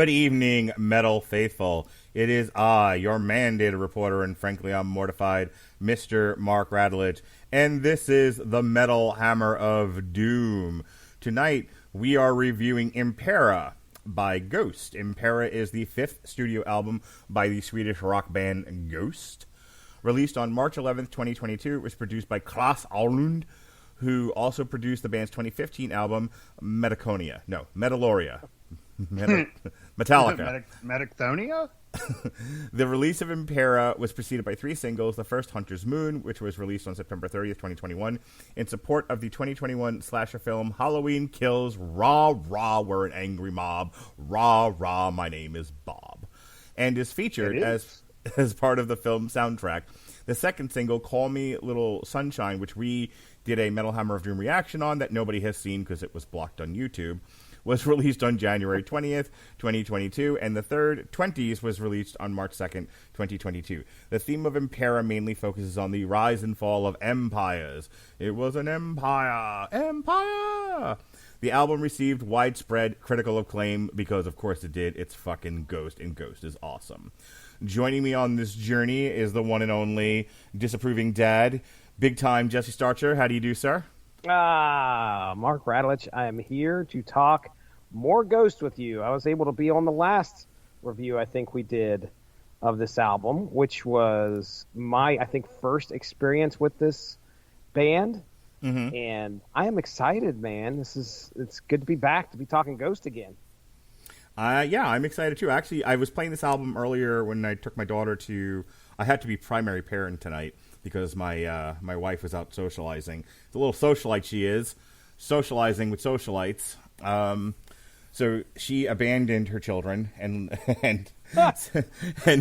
Good evening, metal faithful. It is I, your mandated reporter, and frankly I'm mortified, Mr. Mark Radulich, and this is the Metal Hammer of Doom. Tonight, we are reviewing Impera by Ghost. Impera is the fifth studio album by the Swedish rock band Ghost. Released on March 11th, 2022, it was produced by Klas Åhlund, who also produced the band's 2015 album, Meliora. Metallica. Metactonia? The release of Impera was preceded by three singles. The first, Hunter's Moon, which was released on September 30th, 2021, in support of the 2021 slasher film Halloween Kills. Rah, rah, we're an angry mob. Rah, rah, my name is Bob. And is featured as part of the film soundtrack. The second single, Call Me Little Sunshine, which we did a Metal Hammer of Doom reaction on that nobody has seen because it was blocked on YouTube, was released on January 20th, 2022, and the third, Twenties, was released on March 2nd, 2022. The theme of Impera mainly focuses on the rise and fall of empires. It was an empire! Empire! The album received widespread critical acclaim because, of course, it did. It's fucking Ghost, and Ghost is awesome. Joining me on this journey is the one and only disapproving dad, big-time Jesse Starcher. How do you do, sir? Mark Radulich, I am here to talk more Ghost with you. I was able to be on the last review I think we did of this album, which was my, I think, first experience with this band. Mm-hmm. And I am excited, man. It's good to be back, to be talking Ghost again. Yeah, I'm excited too. Actually, I was playing this album earlier when I took my daughter to... I had to be primary parent tonight because my wife was out socializing. The little socialite she is, socializing with socialites. So she abandoned her children and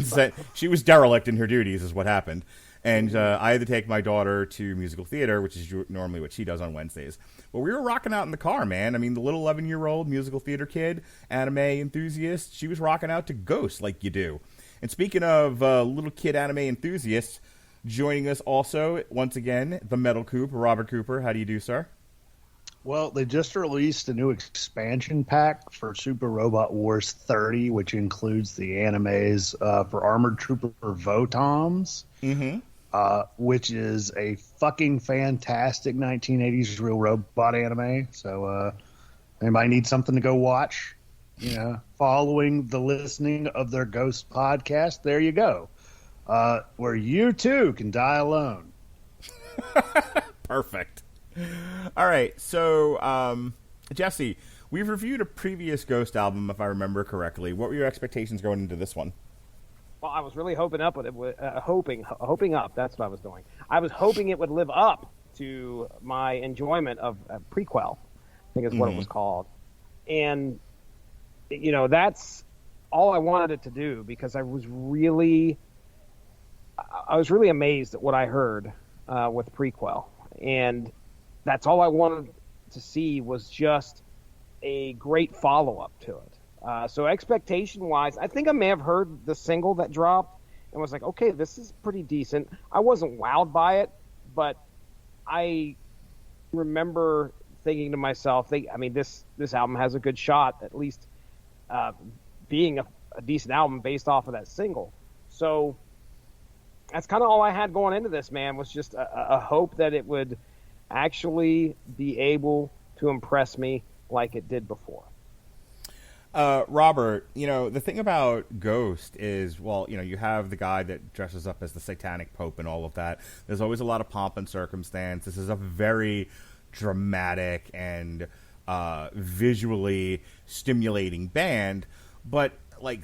said she was derelict in her duties, is what happened. And I had to take my daughter to musical theater, which is normally what she does on Wednesdays. But we were rocking out in the car, man. I mean, the little 11-year-old musical theater kid, anime enthusiast, she was rocking out to Ghost like you do. And speaking of little kid anime enthusiasts, joining us also, once again, the Metal Coop, Robert Cooper. How do you do, sir? Well, they just released a new expansion pack for Super Robot Wars 30, which includes the animes for Armored Trooper Votoms, which is a fucking fantastic 1980s real robot anime. So anybody needs something to go watch, following the listening of their Ghost podcast, there you go. Where you too can die alone. Perfect. All right, so Jesse, we've reviewed a previous Ghost album, if I remember correctly. What were your expectations going into this one? Well, I was really hoping up. That's what I was doing. I was hoping it would live up to my enjoyment of Prequel, I think is what it was called, and that's all I wanted it to do because I was really amazed at what I heard with Prequel, and that's all I wanted to see was just a great follow-up to it. So expectation-wise, I think I may have heard the single that dropped and was like, okay, this is pretty decent. I wasn't wowed by it, but I remember thinking to myself, this album has a good shot, at least being a decent album based off of that single. So that's kind of all I had going into this, man, was just a hope that it would actually be able to impress me like it did before. Robert, the thing about Ghost is, you have the guy that dresses up as the satanic pope and all of that. There's always a lot of pomp and circumstance. This is a very dramatic and visually stimulating band, but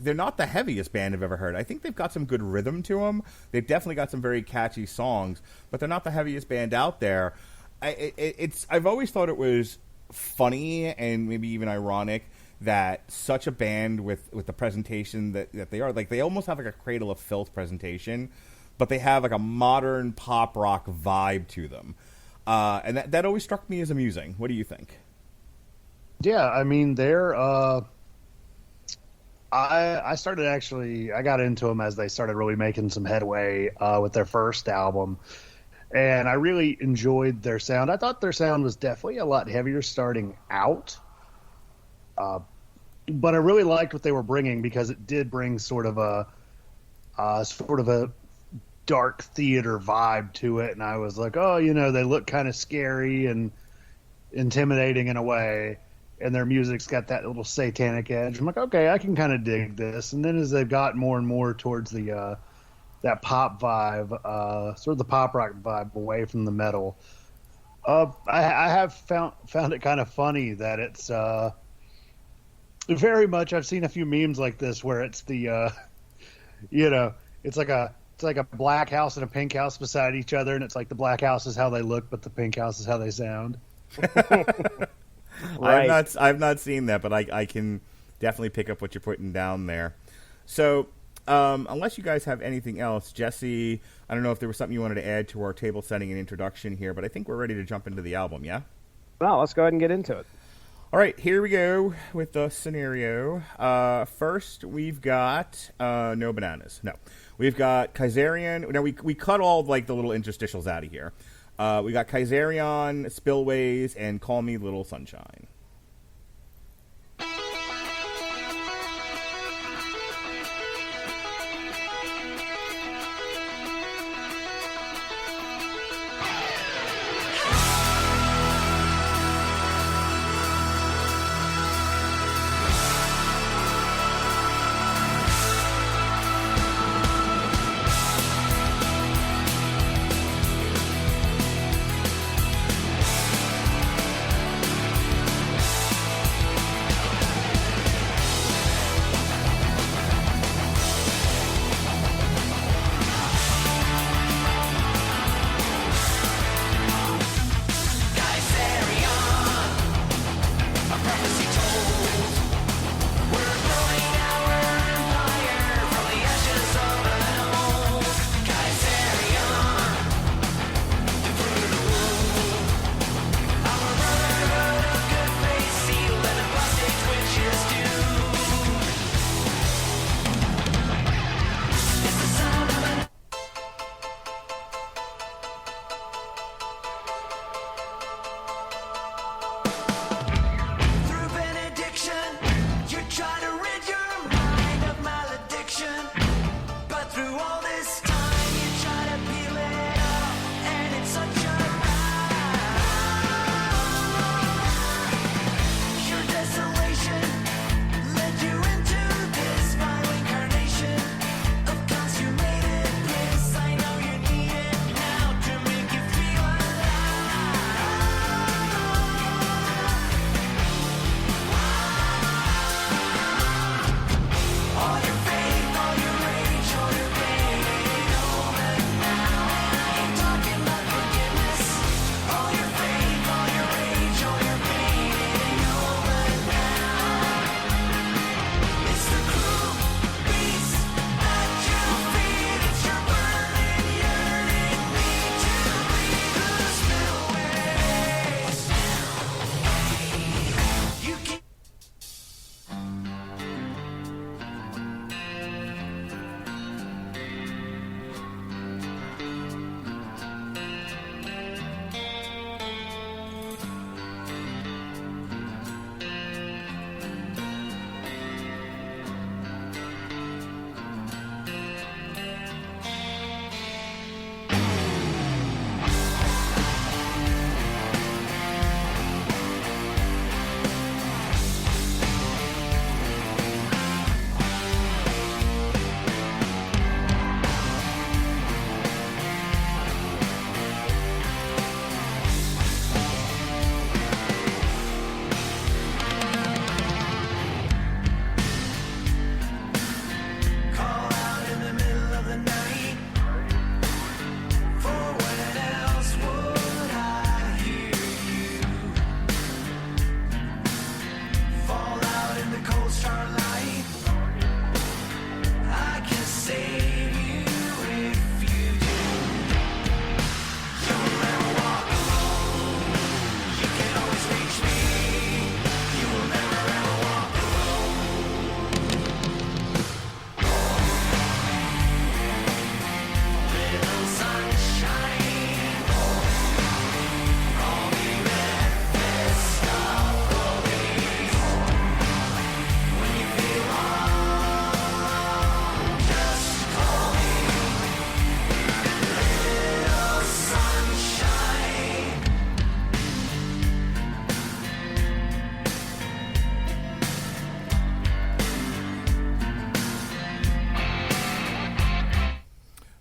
they're not the heaviest band I've ever heard. I think they've got some good rhythm to them. They've definitely got some very catchy songs, but they're not the heaviest band out there. I've always thought it was funny and maybe even ironic that such a band with the presentation that they are, they almost have a Cradle of Filth presentation, but they have a modern pop rock vibe to them. And that always struck me as amusing. What do you think? Yeah, I mean, they're... I got into them as they started really making some headway with their first album. And I really enjoyed their sound. I thought their sound was definitely a lot heavier starting out. but I really liked what they were bringing because it did bring sort of a dark theater vibe to it, and I was like, oh, they look kind of scary and intimidating in a way, and their music's got that little satanic edge. I'm like, okay, I can kind of dig this. And then as they've got more and more towards the that pop vibe, sort of the pop rock vibe away from the metal, I have found it kind of funny that it's very much. I've seen a few memes like this where it's the it's like a black house and a pink house beside each other, and it's like the black house is how they look, but the pink house is how they sound. Right. I've not seen that, but I can definitely pick up what you're putting down there. So, unless you guys have anything else, Jesse, I don't know if there was something you wanted to add to our table setting and introduction here, but I think we're ready to jump into the album, yeah? Well, let's go ahead and get into it. All right, here we go with the scenario. First, we've got no bananas. No, we've got Kaisarion. Now we cut all like the little interstitials out of here. We got Kaisarion, Spillways, and Call Me Little Sunshine.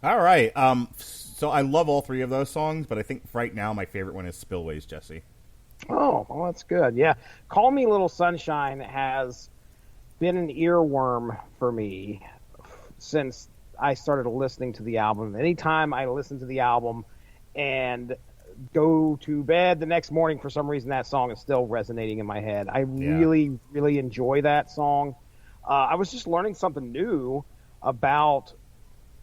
All right. So I love all three of those songs, but I think right now my favorite one is Spillways, Jesse. Oh, well, that's good. Yeah. Call Me Little Sunshine has been an earworm for me since I started listening to the album. Anytime I listen to the album and go to bed the next morning, for some reason that song is still resonating in my head. I really, really enjoy that song. I was just learning something new about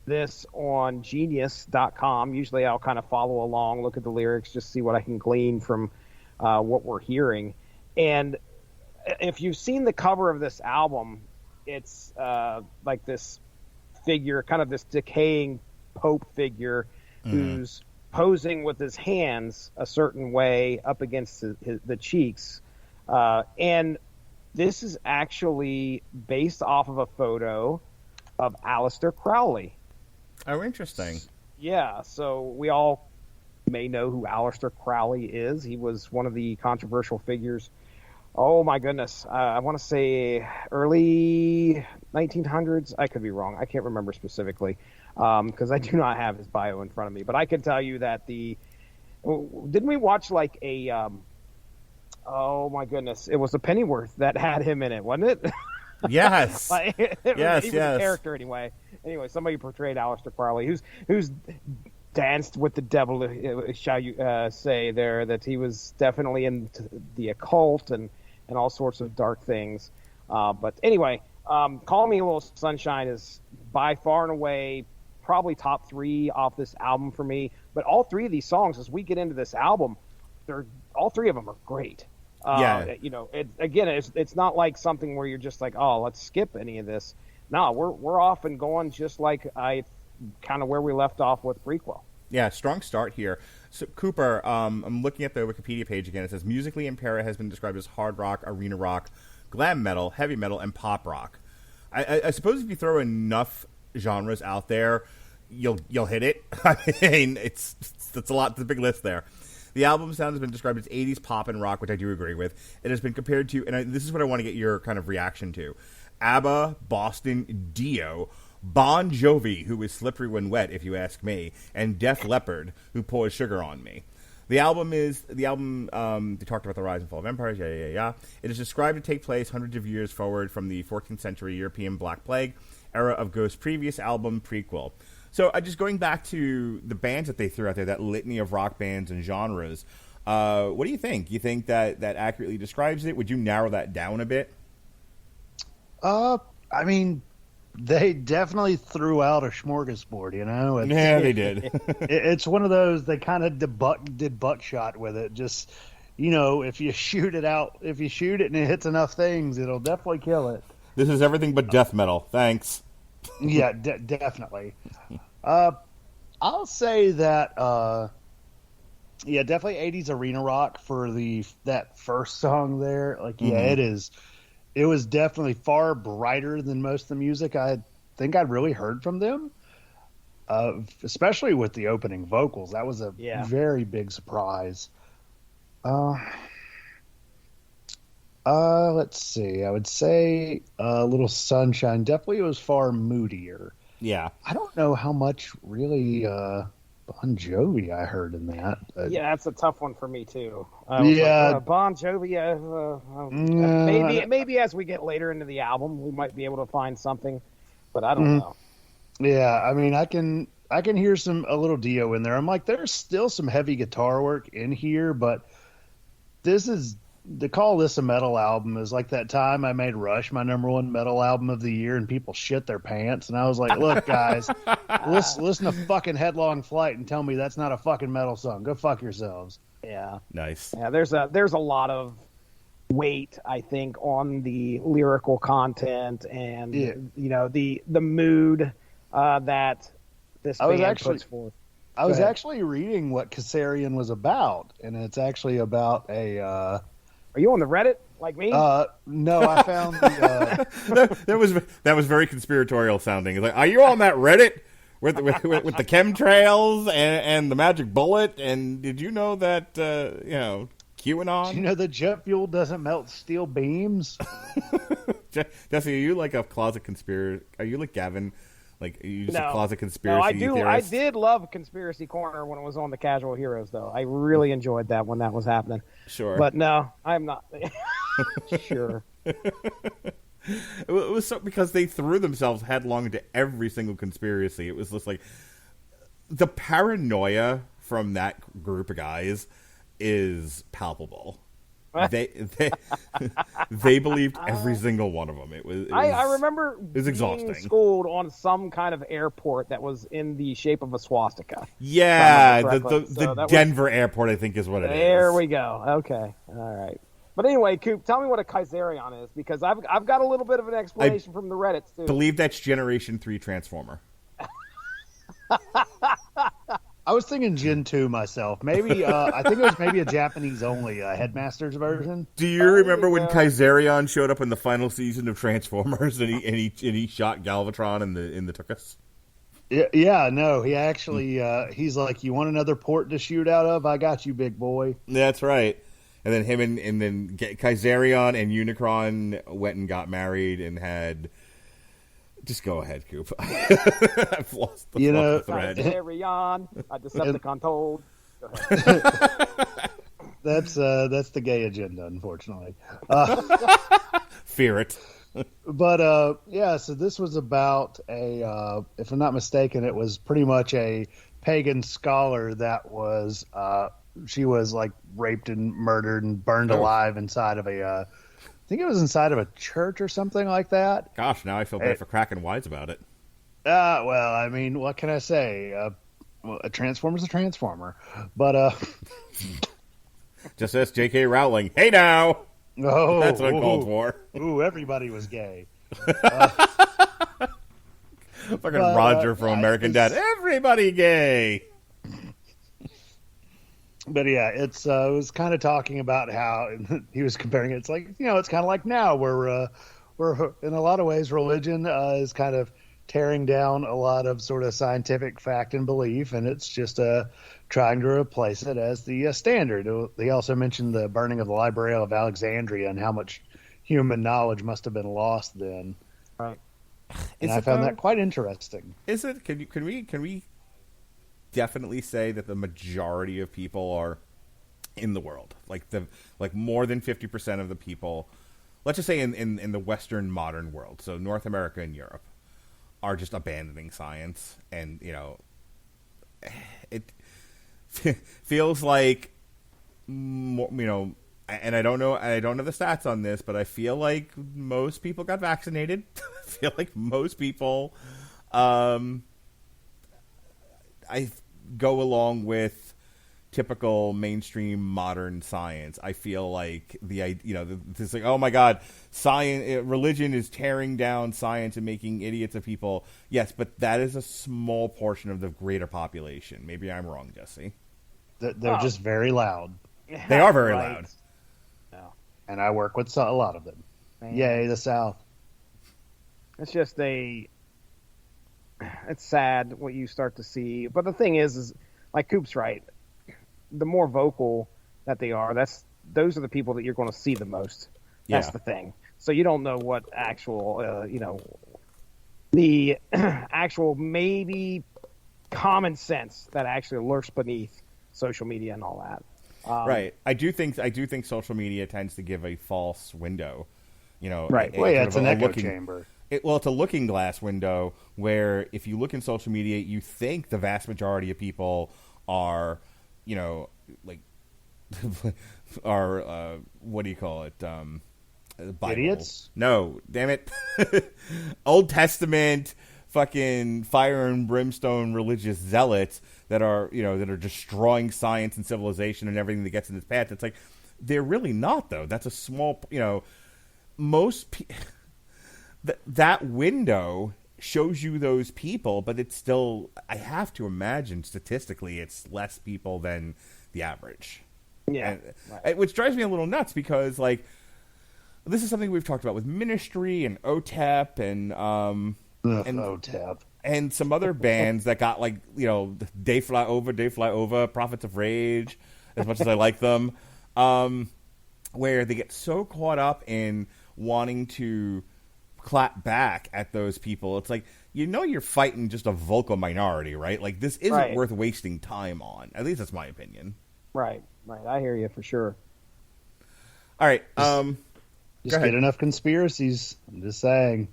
this on Genius.com. Usually I'll kind of follow along, look at the lyrics, just see what I can glean from what we're hearing. And if you've seen the cover of this album, it's like this figure, kind of this decaying Pope figure who's posing with his hands a certain way up against the cheeks. And this is actually based off of a photo of Aleister Crowley. Oh, interesting. Yeah, so we all may know who Aleister Crowley is. He was one of the controversial figures. Oh, my goodness. I want to say early 1900s. I could be wrong. I can't remember specifically because I do not have his bio in front of me. But I can tell you that didn't we watch like a oh, my goodness. It was a Pennyworth that had him in it, wasn't it? Yes. He was a character anyway. Anyway, somebody portrayed Aleister Crowley, who's danced with the devil, shall you say there, that he was definitely into the occult and all sorts of dark things. But anyway, Call Me a Little Sunshine is by far and away probably top 3 off this album for me. But all 3 of these songs, as we get into this album, all 3 of them are great. You know, it's not like something where you're just like, oh, let's skip any of this. No, we're off and going just like kind of where we left off with Prequel. Yeah, strong start here. So, Cooper, I'm looking at the Wikipedia page again. It says, musically, Impera has been described as hard rock, arena rock, glam metal, heavy metal, and pop rock. I suppose if you throw enough genres out there, you'll hit it. I mean, it's a lot. It's a big list there. The album sound has been described as 80s pop and rock, which I do agree with. It has been compared to, and this is what I want to get your kind of reaction to, ABBA, Boston, Dio, Bon Jovi, who is slippery when wet, if you ask me, and Def Leppard, who pours sugar on me. They talked about the rise and fall of empires, It is described to take place hundreds of years forward from the 14th century European Black Plague era of Ghost's previous album, Prequel. So just going back to the bands that they threw out there, that litany of rock bands and genres, what do you think? You think that accurately describes it? Would you narrow that down a bit? I mean, they definitely threw out a smorgasbord, you know? Yeah, they did. It's one of those, they kind of did buckshot with it. Just, you know, if you shoot it and it hits enough things, it'll definitely kill it. This is everything but death metal. Thanks. Yeah, definitely. I'll say that, definitely 80s arena rock for that first song there. Like, it is. It was definitely far brighter than most of the music I think I'd really heard from them, especially with the opening vocals. That was a very big surprise. Let's see. I would say Little Sunshine definitely was far moodier. Yeah. I don't know how much really Bon Jovi I heard in that. Yeah, that's a tough one for me too. Bon Jovi. Maybe as we get later into the album, we might be able to find something, but I don't know. Yeah, I mean, I can hear a little Dio in there. I'm like, there's still some heavy guitar work in here, but to call this a metal album is like that time I made Rush my number 1 metal album of the year and people shit their pants. And I was like, look, guys, listen to fucking Headlong Flight and tell me that's not a fucking metal song. Go fuck yourselves. Yeah. Nice. Yeah, there's a lot of weight, I think, on the lyrical content and, you know, the mood that this band puts forth. I was actually reading what Kassarian was about, and it's actually about a... Are you on the Reddit like me? No, I found that was very conspiratorial sounding. Like, are you on that Reddit with the chemtrails and the magic bullet? And did you know that QAnon? Do you know that jet fuel doesn't melt steel beams? Jesse, are you like a closet conspirator? Are you like Gavin? Like, you just a closet conspiracy No, I theorist? did love Conspiracy Corner when it was on the Casual Heroes, though. I really enjoyed that when that was happening. Sure. But no, I'm not. Sure. It was so, because they threw themselves headlong into every single conspiracy. It was just like the paranoia from that group of guys is palpable. They believed every single one of them. It was I remember it was exhausting. being schooled on some kind of airport that was in the shape of a swastika. Yeah, So the Denver airport, I think, is what it is. There we go. Okay, all right. But anyway, Coop, tell me what a Kaiserion is, because I've got a little bit of an explanation from the Reddit too. I believe that's Generation 3 Transformer. I was thinking Gen 2 myself. Maybe I think it was maybe a Japanese only Headmasters version. Do you remember when Kaiserion showed up in the final season of Transformers and he shot Galvatron in the Tuchus? Yeah, no, he actually he's like, you want another port to shoot out of? I got you, big boy. That's right. And then him and then Kaiserion and Unicron went and got married and had. Just go ahead, Coop. I've lost the thread. Kaiserion, a Decepticon told. Go ahead. That's the gay agenda, unfortunately. Fear it. But yeah, so this was about if I'm not mistaken, it was pretty much a pagan scholar that was she was like raped and murdered and burned alive inside of I think it was inside of a church or something like that. Gosh, now I feel bad for cracking wise about it. Well, I mean, what can I say? A Transformer's a Transformer. But just as J.K. Rowling, hey now! Oh, that's uncalled for. Ooh, everybody was gay. Fucking Roger from American Dad. Everybody gay! But yeah, it was kind of talking about how he was comparing it. It's like, it's kind of like now where we're in a lot of ways religion is kind of tearing down a lot of sort of scientific fact and belief, and it's just trying to replace it as the standard. They also mentioned the burning of the Library of Alexandria and how much human knowledge must have been lost then. Right. And I found that quite interesting. Is it? Can we definitely say that the majority of people are in the world, like more than 50% of the people, let's just say in the Western modern world, so North America and Europe, are just abandoning science, and it feels like and I don't know the stats on this, but I feel like most people got vaccinated. I feel like most people I go along with typical mainstream modern science. I feel like this like, oh my God, religion is tearing down science and making idiots of people. Yes, but that is a small portion of the greater population. Maybe I'm wrong, Jesse. They're just very loud. They are very loud. No. And I work with a lot of them. Man. Yay, the South. It's just it's sad what you start to see. But the thing is like Coop's right. The more vocal that they are, those are the people that you're going to see the most. That's the thing. So you don't know what actual, the actual maybe common sense that actually lurks beneath social media and all that. Right. I do think social media tends to give a false window. Right. Well, yeah, it's an echo chamber. It's a looking glass window where if you look in social media, you think the vast majority of people are, are what do you call it? Bible. Idiots? No, damn it. Old Testament, fucking fire and brimstone religious zealots that are destroying science and civilization and everything that gets in its path. It's like, they're really not, though. That's a small, that window shows you those people, but it's still, I have to imagine statistically it's less people than the average. Yeah. Right. Which drives me a little nuts because, this is something we've talked about with Ministry and OTEP and OTEP. And some other bands that got, They Fly Over, Prophets of Rage, as much as I like them, where they get so caught up in wanting to clap back at those people. It's like, you're fighting just a vocal minority, right? Like, this isn't Right. worth wasting time on. At least that's my opinion. Right. I hear you for sure. All right. Just get enough conspiracies. I'm just saying.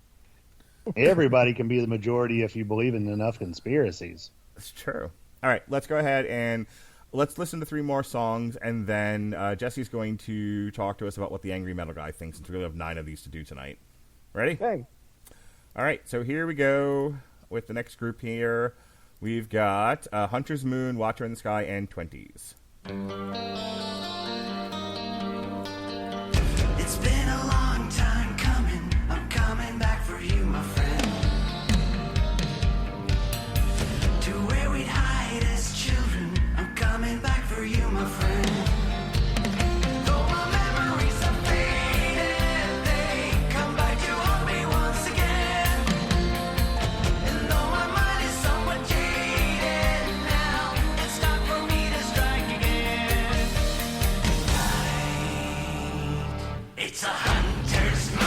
Everybody can be the majority if you believe in enough conspiracies. It's true. All right, let's go ahead and let's listen to 3 more songs, and then Jesse's going to talk to us about what the Angry Metal Guy thinks, since we really have 9 of these to do tonight. Ready? Okay. All right, so here we go with the next group here. We've got Hunter's Moon, Watcher in the Sky, and Twenties. It's been a long time coming. I'm coming back for you, my friend. To where we'd hide as children. I'm coming back for you, my friend. Though my memories are faded, they come back to haunt me once again. And though my mind is somewhat jaded now, it's time for me to strike again. It's a hunter's moon.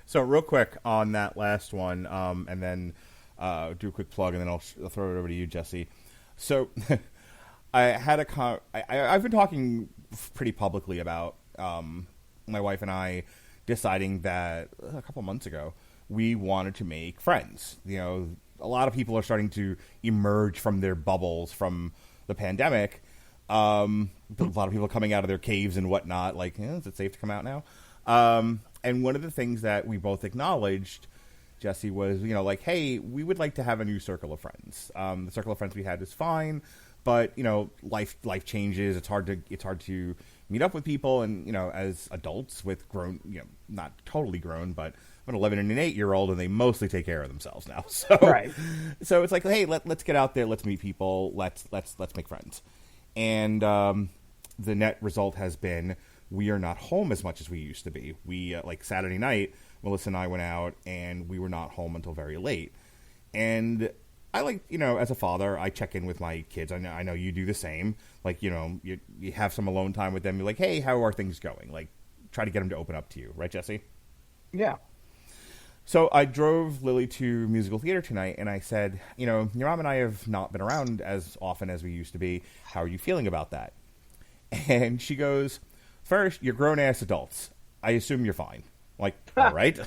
So real quick on that last one, and then do a quick plug, and then I'll throw it over to you, Jesse. So I had I've been talking pretty publicly about my wife and I deciding that a couple months ago we wanted to make friends. You know, a lot of people are starting to emerge from their bubbles from the pandemic. A lot of people coming out of their caves and whatnot. Like, is it safe to come out now? And one of the things that we both acknowledged, Jesse, was, like, hey, we would like to have a new circle of friends. The circle of friends we had is fine, but life changes. It's hard to meet up with people, and as adults with grown, not totally grown, but an 11 and an 8-year-old, and they mostly take care of themselves now. So, Right. So it's like, hey, let's get out there, let's meet people, let's make friends. And the net result has been we are not home as much as we used to be. We like Saturday night, Melissa and I went out, and we were not home until very late. And I like, as a father, I check in with my kids. I know you do the same. Like, you have some alone time with them. You're like, hey, how are things going? Like, try to get them to open up to you. Right, Jesse? Yeah. So I drove Lily to musical theater tonight, and I said, your mom and I have not been around as often as we used to be. How are you feeling about that? And she goes, first, you're grown-ass adults. I assume you're fine. Like, all right.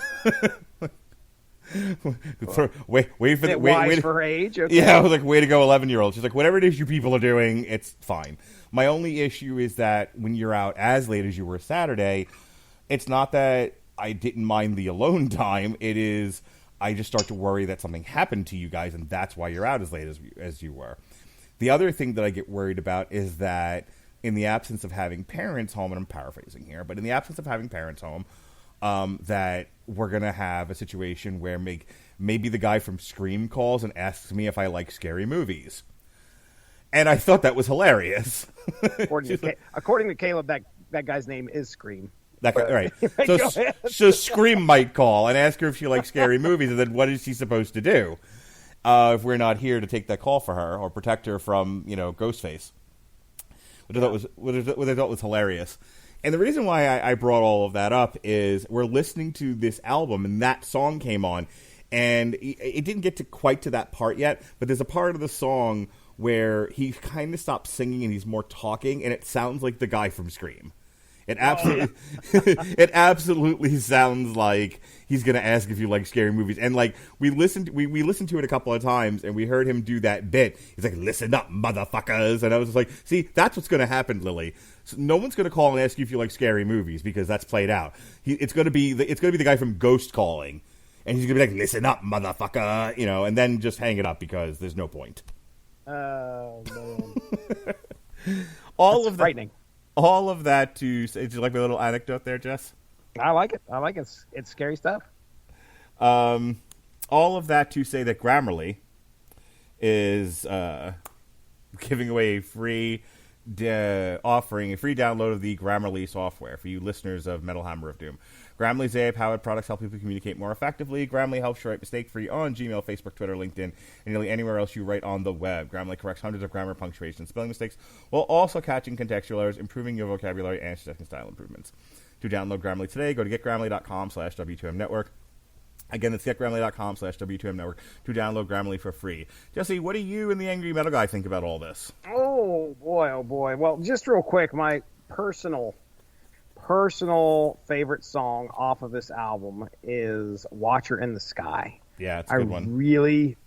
wait for the wait for her age. Okay. Yeah, I was like, way to go, 11-year-old. She's like, whatever it is you people are doing, it's fine. My only issue is that when you're out as late as you were Saturday, it's not that I didn't mind the alone time. It is I just start to worry that something happened to you guys, and that's why you're out as late as you were. The other thing that I get worried about is that in the absence of having parents home, and I'm paraphrasing here, but in the absence of having parents home, that we're going to have a situation where maybe the guy from Scream calls and asks me if I like scary movies. And I thought that was hilarious. According to Caleb, that guy's name is Scream. That guy, right. So Scream might call and ask her if she likes scary movies, and then what is she supposed to do if we're not here to take that call for her or protect her from, Ghostface? Which I thought was hilarious. And the reason why I brought all of that up is we're listening to this album, and that song came on, and it didn't get to quite to that part yet, but there's a part of the song where he kind of stops singing and he's more talking, and it sounds like the guy from Scream. It absolutely, it absolutely sounds like he's going to ask if you like scary movies. And like we listened to it a couple of times, and we heard him do that bit. He's like, "Listen up, motherfuckers!" And I was just like, "See, that's what's going to happen, Lily. So no one's going to call and ask you if you like scary movies because that's played out. It's going to be the guy from Ghost calling, and he's going to be like, "Listen up, motherfucker," and then just hang it up because there's no point. Oh man, that's frightening. All of that to say, did you like my little anecdote there, Jess? I like it. It's scary stuff. All of that to say that Grammarly is giving away offering a free download of the Grammarly software for you listeners of Metal Hammer of Doom. Grammarly's AI-powered products help people communicate more effectively. Grammarly helps you write mistake-free on Gmail, Facebook, Twitter, LinkedIn, and nearly anywhere else you write on the web. Grammarly corrects hundreds of grammar, punctuation, and spelling mistakes, while also catching contextual errors, improving your vocabulary, and suggesting style improvements. To download Grammarly today, go to getgrammarly.com/W2Mnetwork. Again, that's getgrammarly.com/W2Mnetwork to download Grammarly for free. Jesse, what do you and the Angry Metal Guy think about all this? Oh, boy. Well, just real quick, my personal favorite song off of this album is Watcher in the Sky. Yeah, it's a good one. I really,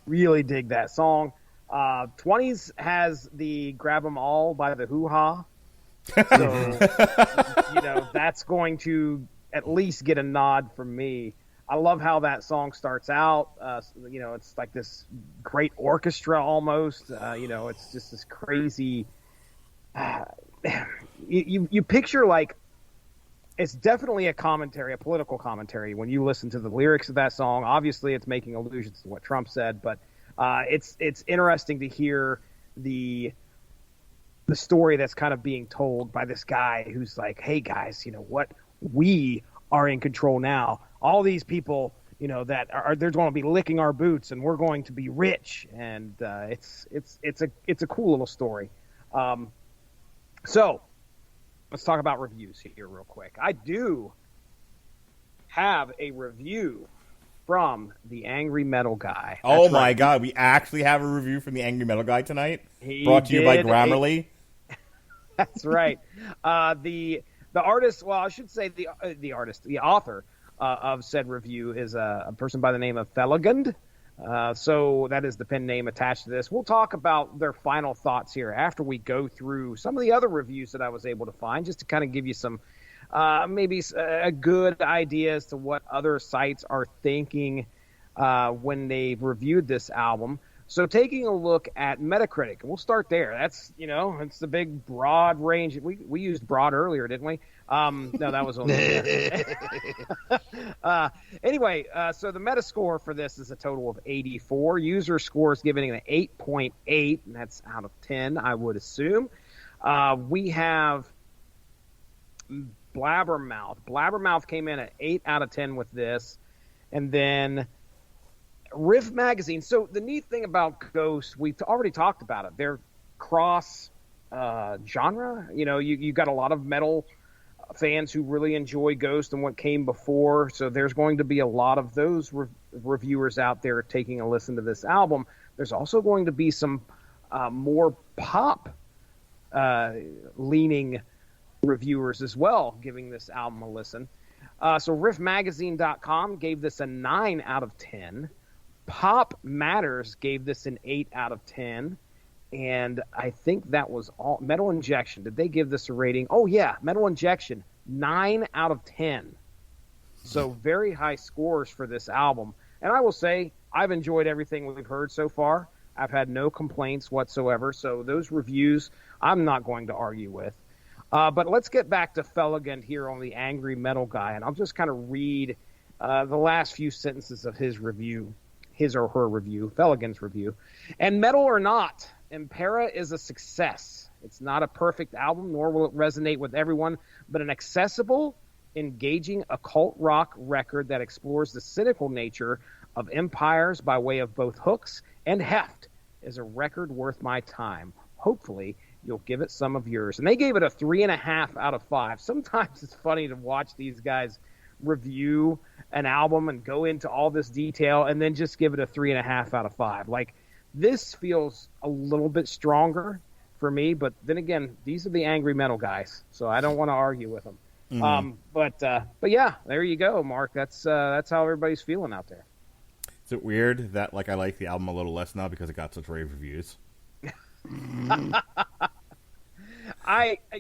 really dig that song. 20s has the Grab 'Em All by the Hoo Ha. So, that's going to at least get a nod from me. I love how that song starts out. It's like this great orchestra almost. It's just this crazy. You picture like it's definitely a political commentary when you listen to the lyrics of that song. Obviously, it's making allusions to what Trump said, but it's interesting to hear the story that's kind of being told by this guy who's like, "Hey guys, you know what? We are in control now. All these people, that they're going to be licking our boots, and we're going to be rich." And it's a cool little story. So let's talk about reviews here real quick. I do have a review from the Angry Metal Guy. That's my God, we actually have a review from the Angry Metal Guy tonight. Brought to you by Grammarly. That's right. The artist, well, I should say the author of said review is a person by the name of Felagund. So that is the pen name attached to this. We'll talk about their final thoughts here after we go through some of the other reviews that I was able to find, just to kind of give you some maybe a good idea as to what other sites are thinking when they've reviewed this album. So taking a look at Metacritic, we'll start there. That's, it's the big broad range. We used broad earlier, didn't we? No, that was only anyway, so the Metascore for this is a total of 84. User score is giving it an 8.8, and that's out of 10, I would assume. We have Blabbermouth. Blabbermouth came in at 8 out of 10 with this. And then Riff Magazine. So the neat thing about Ghost, we've already talked about it. They're cross genre. You got a lot of metal fans who really enjoy Ghost and what came before. So there's going to be a lot of those reviewers out there taking a listen to this album. There's also going to be some more pop leaning reviewers as well giving this album a listen. So riffmagazine.com gave this a 9 out of 10. Pop Matters gave this an 8 out of 10. And I think that was all. Metal Injection, did they give this a rating? Oh, yeah, Metal Injection, 9 out of 10. So very high scores for this album. And I will say, I've enjoyed everything we've heard so far. I've had no complaints whatsoever. So those reviews, I'm not going to argue with. But let's get back to Felligund here on the Angry Metal Guy. And I'll just kind of read the last few sentences of his review, his or her review, Felligund's review. And metal or not, Impera is a success. It's not a perfect album, nor will it resonate with everyone, but an accessible, engaging occult rock record that explores the cynical nature of empires by way of both hooks and heft is a record worth my time. Hopefully, you'll give it some of yours. And they gave it a 3.5 out of 5. Sometimes it's funny to watch these guys review an album and go into all this detail and then just give it a 3.5 out of 5. Like, this feels a little bit stronger for me, but then again, these are the Angry Metal Guys, so I don't want to argue with them. But yeah, there you go, Mark. That's how everybody's feeling out there. Is it weird that I like the album a little less now because it got such rave reviews?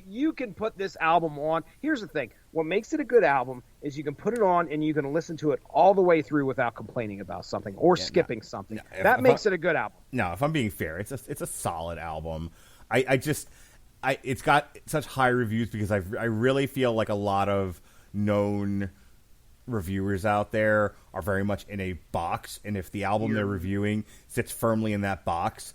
You can put this album on. Here's the thing. What makes it a good album is you can put it on and you can listen to it all the way through without complaining about something or skipping something. That makes it a good album. No, if I'm being fair, it's a solid album. It's got such high reviews because I really feel like a lot of known reviewers out there are very much in a box, and if the album they're reviewing sits firmly in that box,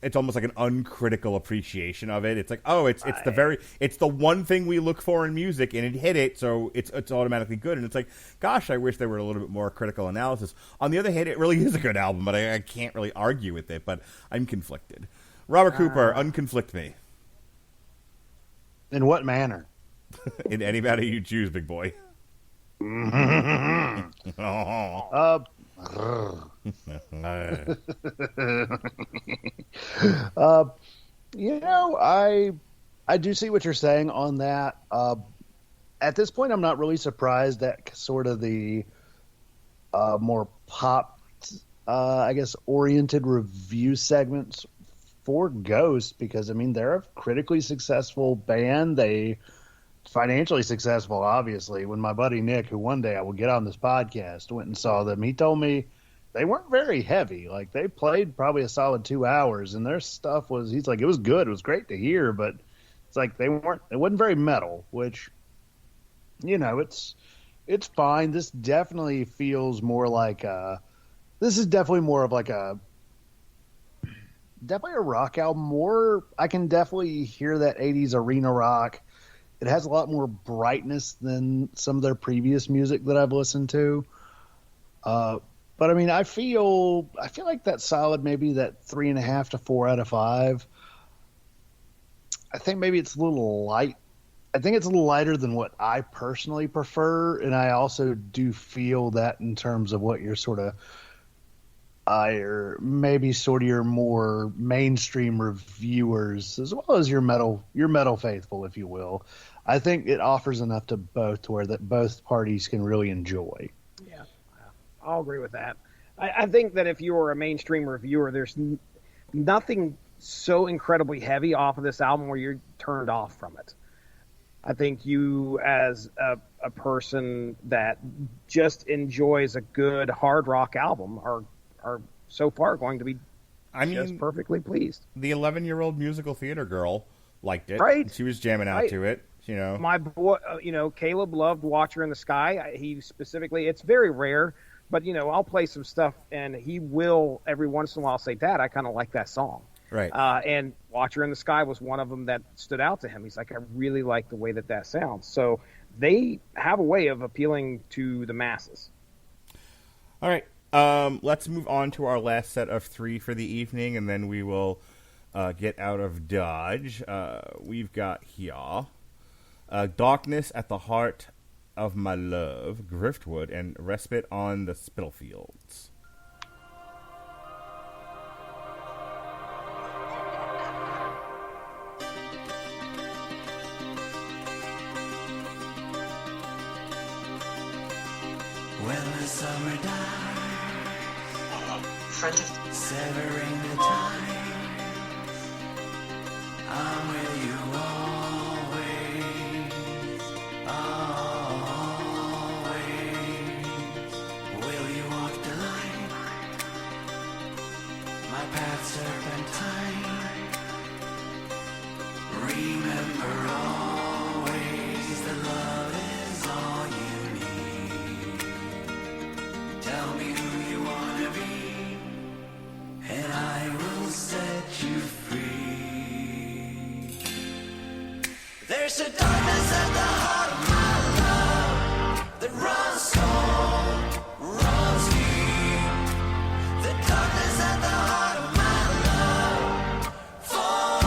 it's almost like an uncritical appreciation of it. It's like, oh, it's the one thing we look for in music, and it hit it, so it's automatically good. And it's like, gosh, I wish there were a little bit more critical analysis. On the other hand, it really is a good album, but I can't really argue with it. But I'm conflicted. Robert Cooper, unconflict me. In what manner? In any manner you choose, big boy. I do see what you're saying on that. At this point, I'm not really surprised at sort of the more pop, oriented review segments for Ghost, because they're a critically successful band. They financially successful, obviously. When my buddy Nick, who one day I will get on this podcast, went and saw them, he told me they weren't very heavy. Like, they played probably a solid 2 hours, and their stuff was, he's like, it was good. It was great to hear, but it's like it wasn't very metal, which, it's fine. This definitely feels more like this is definitely more of like definitely a rock album. I can definitely hear that 80s arena rock. It has a lot more brightness than some of their previous music that I've listened to. But I feel like that's solid, maybe that 3.5 to 4 out of 5. I think maybe it's a little light. I think it's a little lighter than what I personally prefer, and I also do feel that in terms of what you're sort of or maybe sort of your more mainstream reviewers, as well as your metal faithful, if you will. I think it offers enough to both to where that both parties can really enjoy. Yeah, I'll agree with that. I think that if you were a mainstream reviewer, there's nothing so incredibly heavy off of this album where you're turned off from it. I think you, as a person that just enjoys a good hard rock album, are so far going to be I mean, just perfectly pleased. the 11-year-old musical theater girl liked it. Right. She was jamming out Right. to it. My boy, Caleb loved Watcher in the Sky. He specifically, it's very rare, but I'll play some stuff, and he will every once in a while say, "Dad, I kind of like that song." Right. And Watcher in the Sky was one of them that stood out to him. He's like, "I really like the way that sounds." So they have a way of appealing to the masses. All right. Let's move on to our last set of 3 for the evening, and then we will get out of Dodge. We've got here Darkness at the Heart of My Love, Griftwood, and Respite on the Spitalfields. When the summer dies, Front of severing the ties, I'm with you always, always. Will you walk the line? My path serpentine. Remember always that love is all you need. Tell me who you wanna be, and I will set you free. There's a darkness at the heart of my love that runs cold, runs deep. The darkness at the heart of my love for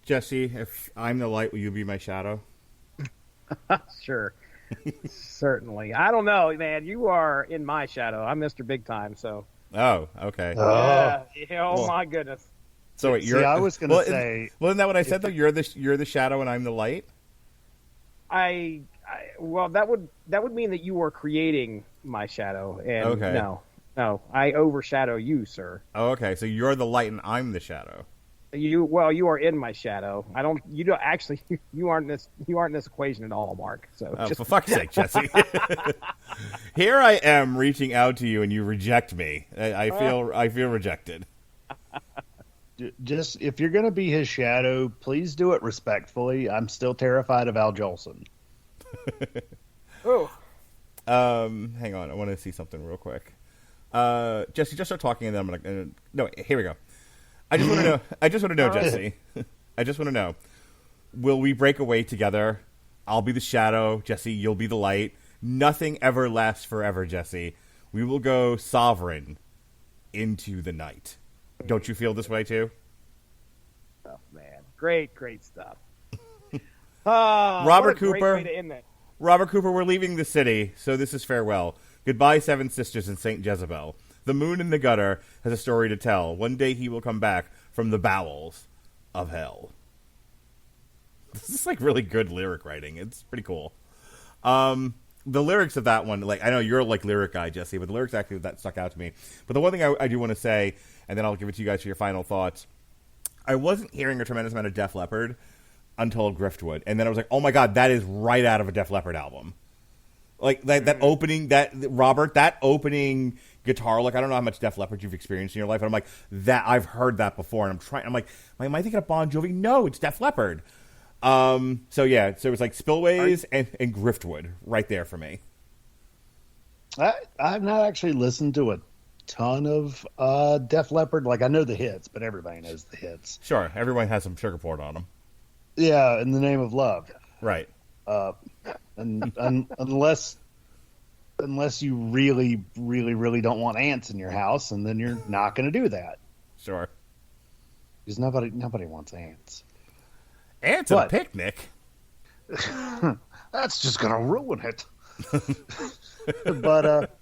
Jesse, if I'm the light, will you be my shadow? Sure. Certainly. I don't know, man. You are in my shadow. I'm Mr. Big Time, so. Oh, okay. Yeah. Oh, my goodness. So wait, you're. See, I was going to say. Well, isn't that what I said though? You're the shadow and I'm the light. Well, that would mean that you are creating my shadow, and Okay. no, I overshadow you, sir. Oh, okay. So you're the light and I'm the shadow. You are in my shadow. You aren't in this equation at all, Mark. So Oh, for fuck's sake, Jesse. Here I am reaching out to you and you reject me. I feel rejected. Just if you're going to be his shadow, please do it respectfully. I'm still terrified of Al Jolson. oh, Hang on. I want to see something real quick. Jesse, just start talking and then I'm going to... No, wait, here we go. I just want to know, Jesse. I just want to know. Will we break away together? I'll be the shadow. Jesse, you'll be the light. Nothing ever lasts forever, Jesse. We will go sovereign into the night. Don't you feel this way too? oh man, great stuff. Robert what a great Cooper. way to end that. Robert Cooper, we're leaving the city, so this is farewell. Goodbye, Seven Sisters and Saint Jezebel. The moon in the gutter has a story to tell. One day he will come back from the bowels of hell. This is like really good lyric writing. It's pretty cool. The lyrics of that one, like I know you're like lyric guy, Jesse, but the lyrics actually that stuck out to me. But the one thing I do want to say, and then I'll give it to you guys for your final thoughts. I wasn't hearing a tremendous amount of Def Leppard until Griftwood, and then I was like, oh my god, that is right out of a Def Leppard album. Like that opening, that opening guitar, like I don't know how much Def Leppard you've experienced in your life, and I'm like, that I've heard that before, and I'm like, am I thinking of Bon Jovi? No, it's Def Leppard. So yeah, so it was like Spillways and Griftwood right there for me. I've not actually listened to a ton of Def Leppard. Like I know the hits, but everybody knows the hits. Sure, everyone has some sugar poured on them. Yeah, In the Name of Love. Right. And unless you really, really, really don't want ants in your house, and then you're not going to do that. Sure. Because nobody wants ants. Ants at a picnic. That's just going to ruin it. But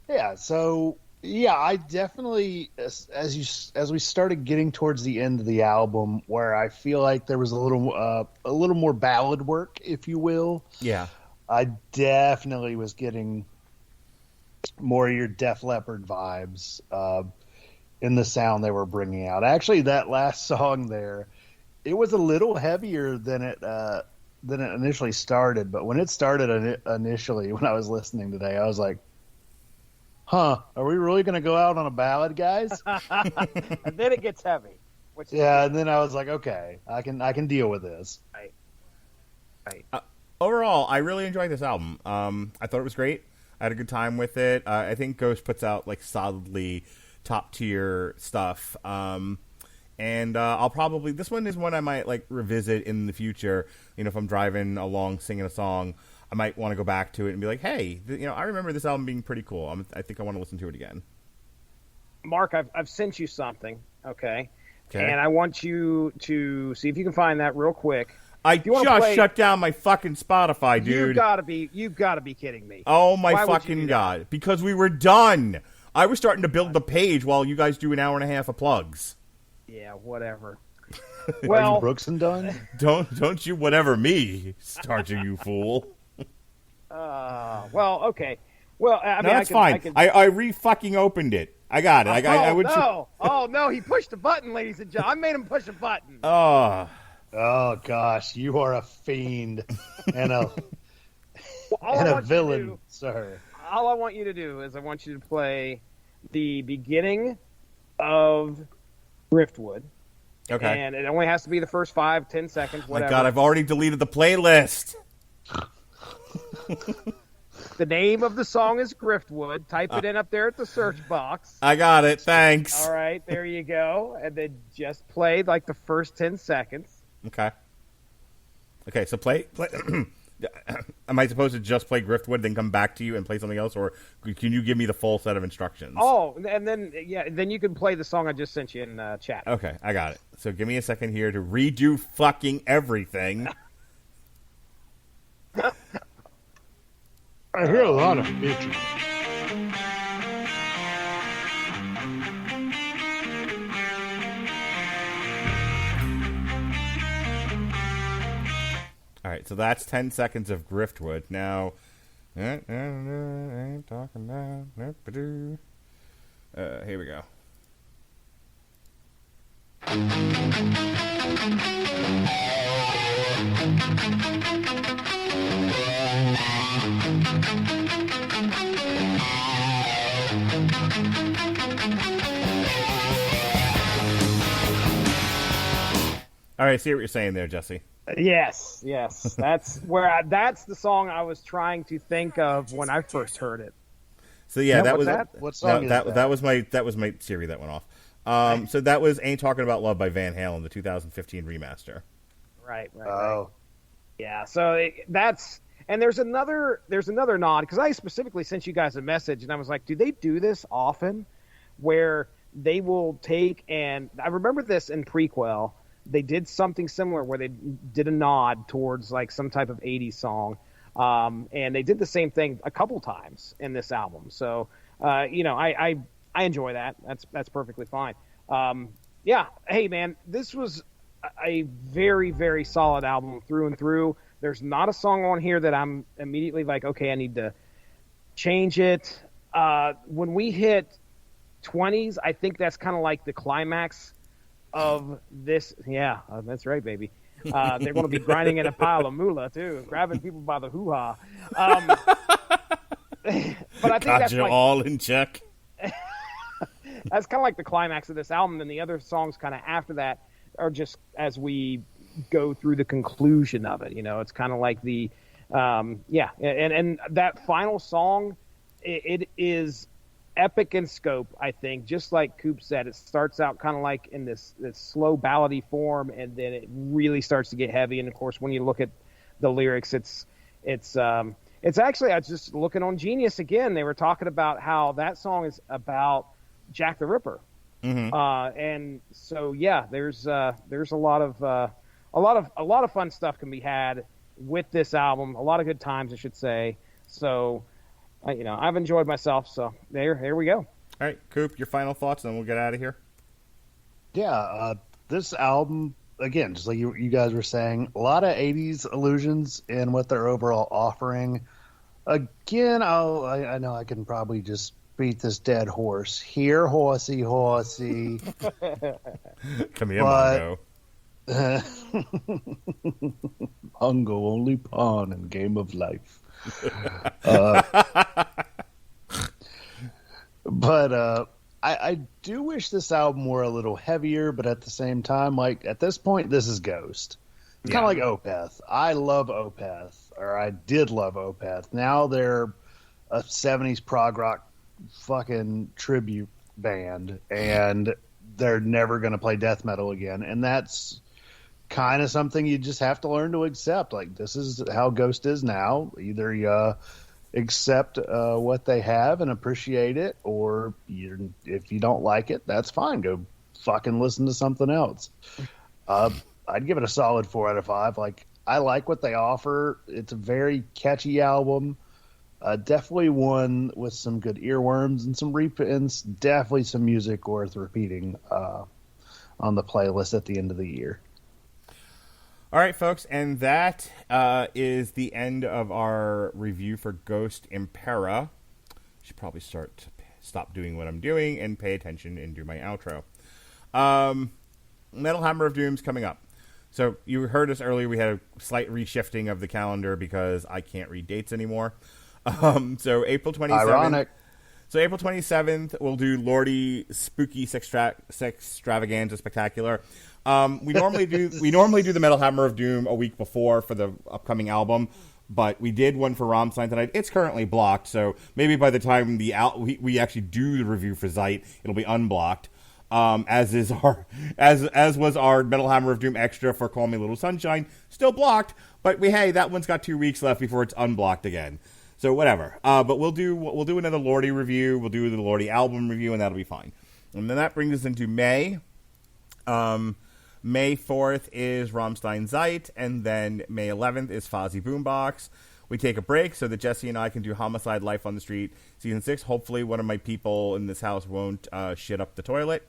yeah. So yeah, I definitely as we started getting towards the end of the album, where I feel like there was a little more ballad work, if you will. Yeah. I definitely was getting more of your Def Leppard vibes in the sound they were bringing out. Actually, that last song there, it was a little heavier than it initially started. But when it started initially, when I was listening today, I was like, "Huh? Are we really going to go out on a ballad, guys?" And then it gets heavy. Yeah, and then I was like, "Okay, I can deal with this." Right. Overall, I really enjoyed this album. I thought it was great. I had a good time with it. I think Ghost puts out like solidly top tier stuff. And I'll probably, this one is one I might like revisit in the future. You know, if I'm driving along singing a song, I might want to go back to it and be like, hey, I remember this album being pretty cool. I think I want to listen to it again. Mark, I've sent you something, okay? And I want you to see if you can find that real quick. I just shut down my fucking Spotify, dude. You've got to be kidding me. Oh my fucking god! Because we were done. I was starting to build the page while you guys do an hour and a half of plugs. Yeah, whatever. Well, are you Brooks and Dunn? Don't you whatever me, Starcher, you fool. Well, okay. Well, I mean, that's fine. I re-fucking opened it. I got it. Oh no! He pushed a button, ladies and gentlemen. I made him push a button. Oh gosh, you are a fiend and a villain, sir. All I want you to do is I want you to play the beginning of Driftwood. Okay. And it only has to be the first 5-10 seconds, whatever. My God, I've already deleted the playlist. The name of the song is Griftwood. Type it in up there at the search box. I got it. Thanks. All right, there you go. And then just play like the first 10 seconds. Okay. So play. am I supposed to just play Griftwood, then come back to you and play something else, or can you give me the full set of instructions? Oh, and then then you can play the song I just sent you in chat. Okay, I got it. So give me a second here to redo fucking everything. I hear a lot of bitching. All right, so that's 10 seconds of Griftwood. Now, ain't talking about. Here we go. All right, see what you're saying there, Jesse. Yes. That's that's the song I was trying to think of when I first heard it. So yeah, that what's was that? What song is that? That was my Siri that went off. So that was "Ain't Talking About Love" by Van Halen, the 2015 remaster. Right. Oh, Yeah. So that's and there's another nod because I specifically sent you guys a message and I was like, do they do this often? Where they will take and I remember this in Prequel. They did something similar where they did a nod towards like some type of 80s song. And they did the same thing a couple times in this album. So, I enjoy that. That's perfectly fine. Yeah. Hey man, this was a very, very solid album through and through. There's not a song on here that I'm immediately like, okay, I need to change it. When we hit 20s, I think that's kind of like the climax of this. Yeah, that's right, baby. They're going to be grinding in a pile of moolah too, grabbing people by the hoo-ha. But I think Got you all in check. That's kind of like the climax of this album, and the other songs kind of after that are just as we go through the conclusion of it. It's kind of like the and that final song, it is epic in scope, I think. Just like Coop said, it starts out kind of like in this slow ballady form, and then it really starts to get heavy. And of course, when you look at the lyrics, it's actually, I was just looking on Genius again. They were talking about how that song is about Jack the Ripper, and so yeah, there's a lot of fun stuff can be had with this album. A lot of good times, I should say. So. I've enjoyed myself, so here we go. All right, Coop, your final thoughts, and then we'll get out of here. yeah. This album, again, just like you guys were saying, a lot of 80s illusions in what they're overall offering. Again, I know I can probably just beat this dead horse. Here, horsey, horsey. Come here, Mongo. Mongo, only pawn in game of life. But I do wish this album were a little heavier, but at the same time, like at this point, this is Ghost. It's kind of like Opeth. I love Opeth, or I did love Opeth. Now they're a 70s prog rock fucking tribute band, and they're never going to play death metal again. And that's kind of something you just have to learn to accept. Like, this is how Ghost is now. Either you accept what they have and appreciate it, or if you don't like it, that's fine. Go fucking listen to something else. I'd give it a solid 4 out of 5. Like, I like what they offer. It's a very catchy album. Definitely one with some good earworms and some reprints. Definitely some music worth repeating on the playlist at the end of the year. All right, folks, and that is the end of our review for Ghost Impera. Should probably stop doing what I'm doing and pay attention and do my outro. Metal Hammer of Doom's coming up. So you heard us earlier. We had a slight reshifting of the calendar because I can't read dates anymore. So April 27th. Ironic. So April 27th, we'll do Lordy Spooky Sextravaganza Spectacular. We normally do the Metal Hammer of Doom a week before for the upcoming album, but we did one for Rammstein tonight. It's currently blocked, so maybe by the time we actually do the review for Zeit, it'll be unblocked. As was our Metal Hammer of Doom extra for Call Me Little Sunshine, still blocked, But hey, that one's got 2 weeks left before it's unblocked again. So whatever. But we'll do another Lordy review. We'll do the Lordy album review, and that'll be fine. And then that brings us into May. May 4th is Rammstein Zeit, and then May 11th is Fozzy Boombox. We take a break so that Jesse and I can do Homicide: Life on the Street Season 6. Hopefully one of my people in this house won't shit up the toilet.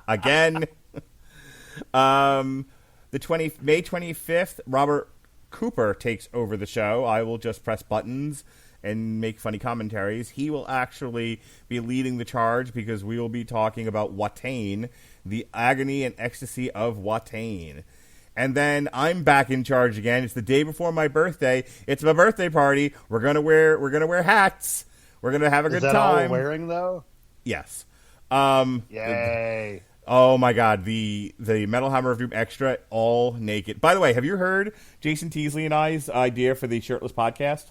Again. May 25th, Robert Cooper takes over the show. I will just press buttons and make funny commentaries. He will actually be leading the charge because we will be talking about Watain, the agony and ecstasy of Watain. And then I'm back in charge again. It's the day before my birthday. It's my birthday party. We're gonna wear hats. We're gonna have a good time. Is that all we're wearing though? Yes. Yay. Oh my God, the Metal Hammer of Doom Extra, all naked. By the way, have you heard Jason Teasley and I's idea for the shirtless podcast?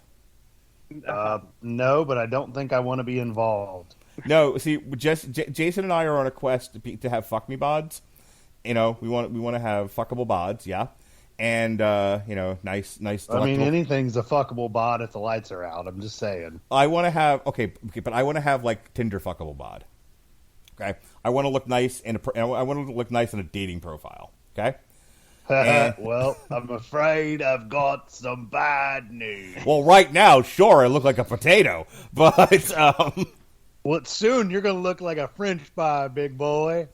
No, but I don't think I want to be involved. No, see, Jason and I are on a quest to have fuck me bods. You know, we want to have fuckable bods, yeah, and nice. I mean, anything's a fuckable bod if the lights are out. I'm just saying. I want to have but I want to have like Tinder fuckable bod. Okay, I want to look nice I want to look nice in a dating profile. Okay. Well, I'm afraid I've got some bad news. Well, right now, sure, I look like a potato, but well, soon you're going to look like a French fry, big boy.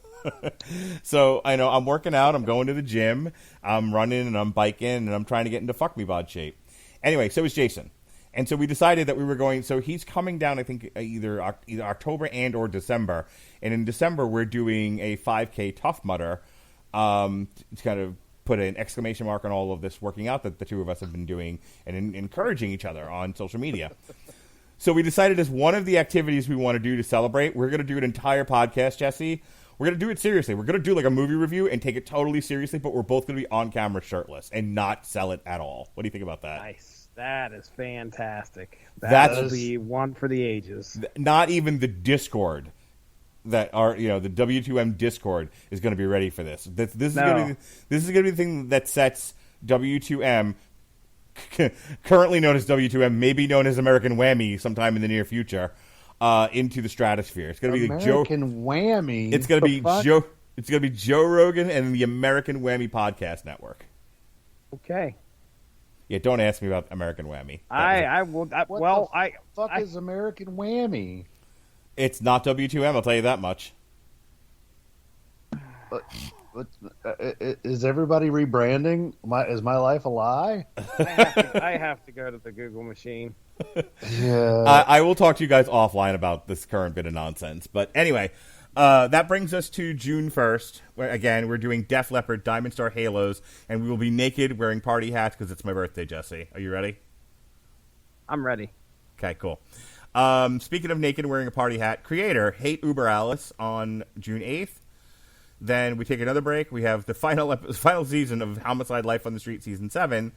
So I know I'm working out. I'm going to the gym. I'm running and I'm biking and I'm trying to get into fuck me bod shape. Anyway, so is Jason, and so we decided that we were going. So he's coming down. I think either October and or December. And in December we're doing a 5K Tough Mudder to kind of put an exclamation mark on all of this working out that the two of us have been doing and encouraging each other on social media. So we decided as one of the activities we want to do to celebrate, we're going to do an entire podcast, Jesse. We're going to do it seriously. We're going to do like a movie review and take it totally seriously, but we're both going to be on camera shirtless and not sell it at all. What do you think about that? Nice. That is fantastic. That'll be one for the ages. Not even the Discord that are, the W2M Discord is going to be ready for this. This is going to be the thing that sets W2M, currently known as W2M, maybe known as American Whammy sometime in the near future, into the stratosphere. It's going to be American Whammy. It's going to be Joe. It's going to be Joe Rogan and the American Whammy Podcast Network. Okay. Yeah, don't ask me about American Whammy. What the fuck is American Whammy? It's not W2M, I'll tell you that much. Is everybody rebranding? Is my life a lie? I have to go to the Google machine. Yeah. I will talk to you guys offline about this current bit of nonsense. But anyway, that brings us to June 1st. Where, again, we're doing Def Leppard Diamond Star Halos, and we will be naked wearing party hats because it's my birthday, Jesse. Are you ready? I'm ready. Okay, cool. Speaking of naked and wearing a party hat, Creator, Hate Uber Alice on June 8th. Then we take another break. We have the final season of Homicide: Life on the Street Season 7.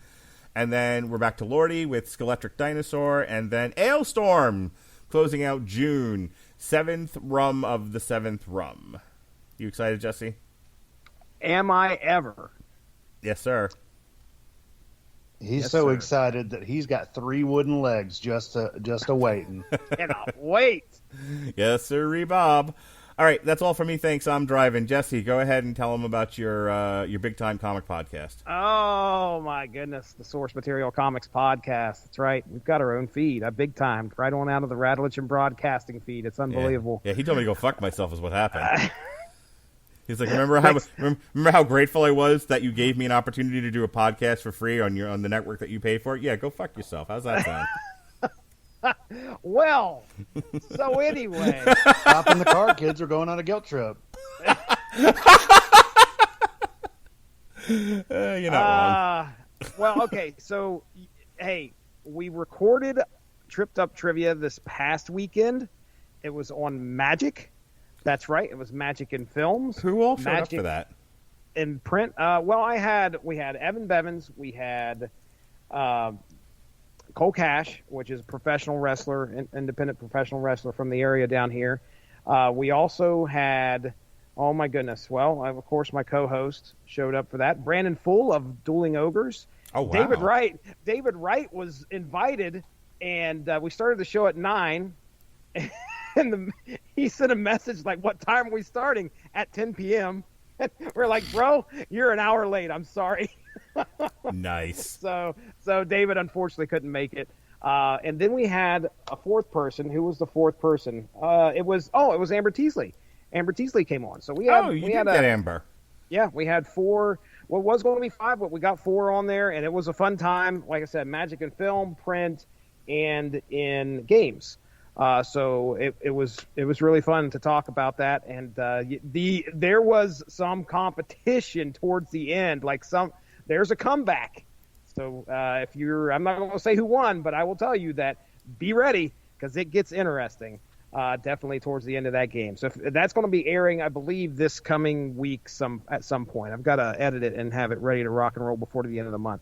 And then we're back to Lordy with Skeletric Dinosaur. And then Ailstorm, closing out June. 7th rum of the 7th rum. You excited, Jesse? Am I ever? Yes, sir. He's so excited that he's got 3 wooden legs just a waiting. Cannot wait. Yes, sir, Bob. All right, that's all for me. Thanks. I'm driving. Jesse, go ahead and tell them about your big time comic podcast. Oh my goodness, the Source Material Comics podcast. That's right. We've got our own feed. I big timed right on out of the Radulich and Broadcasting feed. It's unbelievable. Yeah, he told me to go fuck myself is what happened. He's like, remember how grateful I was that you gave me an opportunity to do a podcast for free on the network that you pay for? Yeah, go fuck yourself. How's that sound? Well, so anyway. Hop in the car, kids. We're going on a guilt trip. You're not wrong. Well, okay. So, hey, we recorded Tripped Up Trivia this past weekend. It was on Magic. That's right. It was Magic in Films. Who all showed Magic up for that? In print. We had Evan Bevins. We had Cole Cash, which is a professional wrestler, independent professional wrestler from the area down here. We also had Oh my goodness. Well, of course, my co-host showed up for that. Brandon Full of Dueling Ogres. Oh, wow. David Wright was invited, and we started the show at 9. And he sent a message like, "What time are we starting?" At 10 p.m. We're like, "Bro, you're an hour late. I'm sorry." Nice. So David unfortunately couldn't make it. And then we had a fourth person. Who was the fourth person? It was Amber Teasley. Amber Teasley came on. So we had Amber. Yeah, we had 4. Well, it was going to be 5, but we got 4 on there, and it was a fun time. Like I said, magic in film, print, and in games. So it was really fun to talk about that, and there was some competition towards the end. There's a comeback. So I'm not going to say who won, but I will tell you that be ready because it gets interesting. Definitely towards the end of that game. So that's going to be airing, I believe, this coming week at some point. I've got to edit it and have it ready to rock and roll before the end of the month.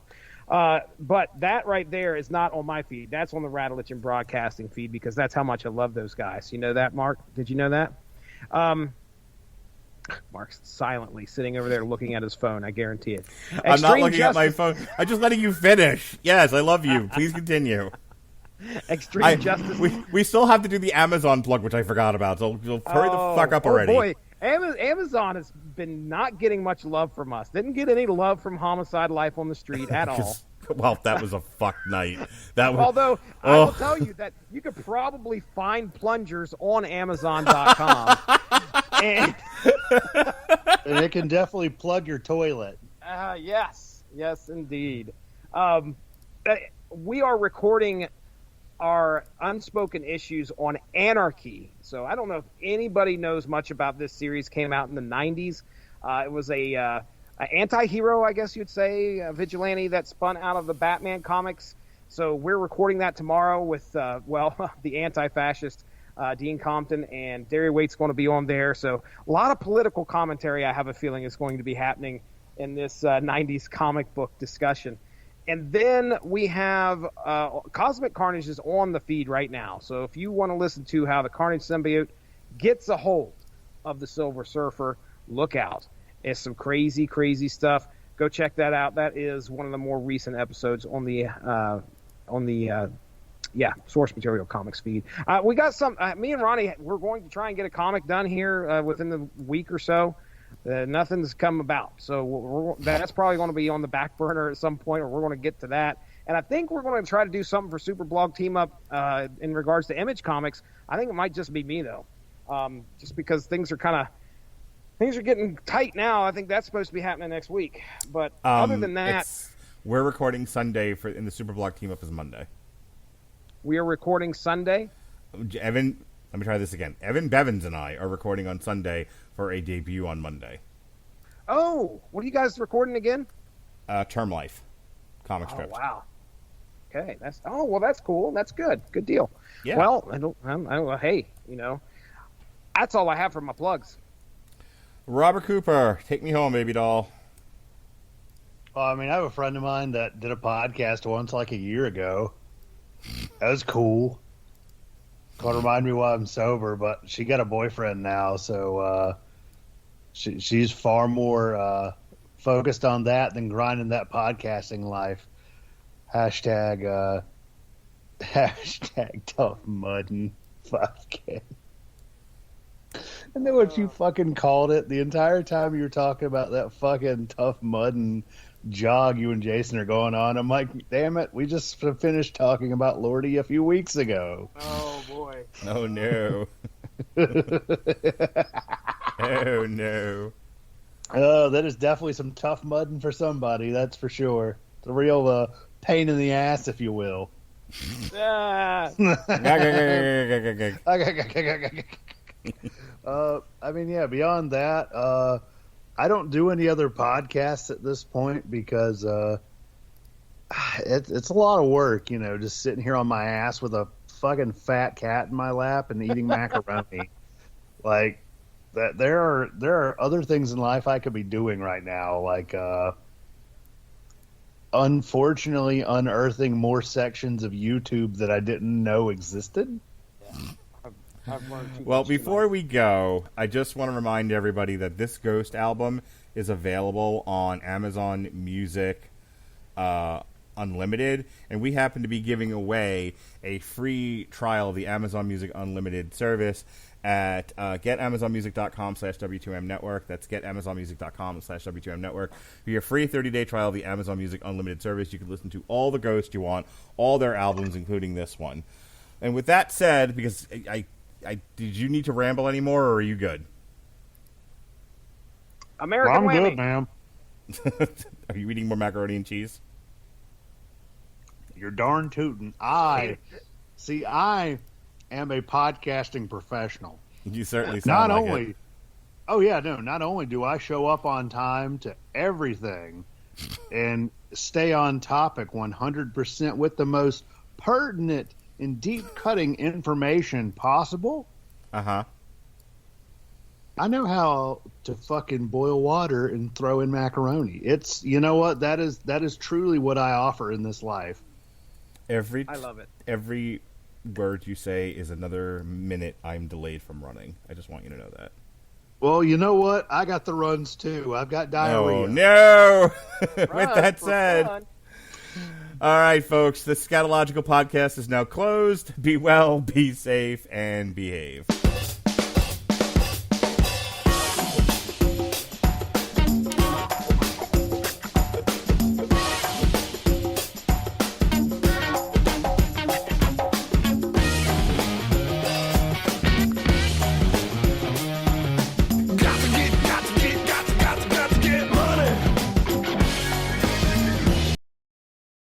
But that right there is not on my feed. That's on the Radulich and Broadcasting feed because that's how much I love those guys. You know that, Mark? Did you know that? Mark's silently sitting over there looking at his phone. I guarantee it. I'm not looking at my phone. I'm just letting you finish. Yes, I love you. Please continue. Extreme Justice. We still have to do the Amazon plug, which I forgot about. So hurry the fuck up already. Oh boy, Amazon has been not getting much love from us. Didn't get any love from Homicide Life on the Street at all. Well, that was a fuck night. That was, Although I will tell you that you could probably find plungers on Amazon.com, and it can definitely plug your toilet. yes, indeed. We are recording our unspoken issues on Anarchy. So I don't know if anybody knows much about this series. Came out in the 90s. It was a anti-hero, I guess you'd say, a vigilante that spun out of the Batman comics. So we're recording that tomorrow with, the anti-fascist Dean Compton, and Derry Waite's going to be on there. So a lot of political commentary, I have a feeling, is going to be happening in this 90s comic book discussion. And then we have Cosmic Carnage is on the feed right now. So if you want to listen to how the Carnage symbiote gets a hold of the Silver Surfer, look out. It's some crazy, crazy stuff. Go check that out. That is one of the more recent episodes on the Source Material Comics feed. We got some. Me and Ronnie, we're going to try and get a comic done here within the week or so. Nothing's come about, so that's probably going to be on the back burner at some point, or we're going to get to that. And I think we're going to try to do something for Super Blog Team Up in regards to Image Comics. I think it might just be me though, just because things are getting tight now. I think that's supposed to be happening next week. But other than that, we're recording Sunday in the Super Blog Team Up is Monday. We are recording Sunday. Evan, let me try this again. Evan Bevins and I are recording on Sunday for a debut on Monday. Oh, what are you guys recording again? Term Life comic strip. Oh, wow. Okay, that's cool. That's good. Good deal. Yeah. Well, hey, that's all I have for my plugs. Robert Cooper, take me home, baby doll. Well, I have a friend of mine that did a podcast once, like a year ago. That was cool. Gonna remind me why I'm sober, but she got a boyfriend now, so she's far more focused on that than grinding that podcasting life. Hashtag tough muddin' 5K. And then what you fucking called it the entire time you were talking about that fucking tough muddin' jog you and Jason are going on. I'm like, damn it, we just finished talking about Lordy a few weeks ago. Oh boy. Oh no. Oh no. Oh, that is definitely some tough mudding for somebody, that's for sure. It's a real pain in the ass, if you will. Ah. Beyond that, I don't do any other podcasts at this point because it's a lot of work, just sitting here on my ass with a fucking fat cat in my lap and eating macaroni. Like that, there are other things in life I could be doing right now, like unfortunately unearthing more sections of YouTube that I didn't know existed. I've learned too Well, much before tonight. we go, I just want to remind everybody that this Ghost album is available on Amazon Music Unlimited, and we happen to be giving away a free trial of the Amazon Music Unlimited service at getamazonmusic.com/W2M Network. That's getamazonmusic.com/W2M Network. For your free 30-day trial of the Amazon Music Unlimited service, you can listen to all the Ghost you want, all their albums, including this one. And with that said, because I did you need to ramble anymore, or are you good? American I'm Whammy. good, ma'am. Are you eating more macaroni and cheese? You're darn tootin'. I am a podcasting professional. You certainly sound Not like only, it. not only do I show up on time to everything and stay on topic 100% with the most pertinent and deep cutting information possible, Uh-huh. I know how to fucking boil water and throw in macaroni. It's, you know what, that is truly what I offer in this life. I love it. Every word you say is another minute I'm delayed from running. I just want you to know that. Well, you know what? I got the runs too. I've got diarrhea. Oh, no! With Run that for said, fun. all right, folks, the Scatological Podcast is now closed. Be well, be safe, and behave.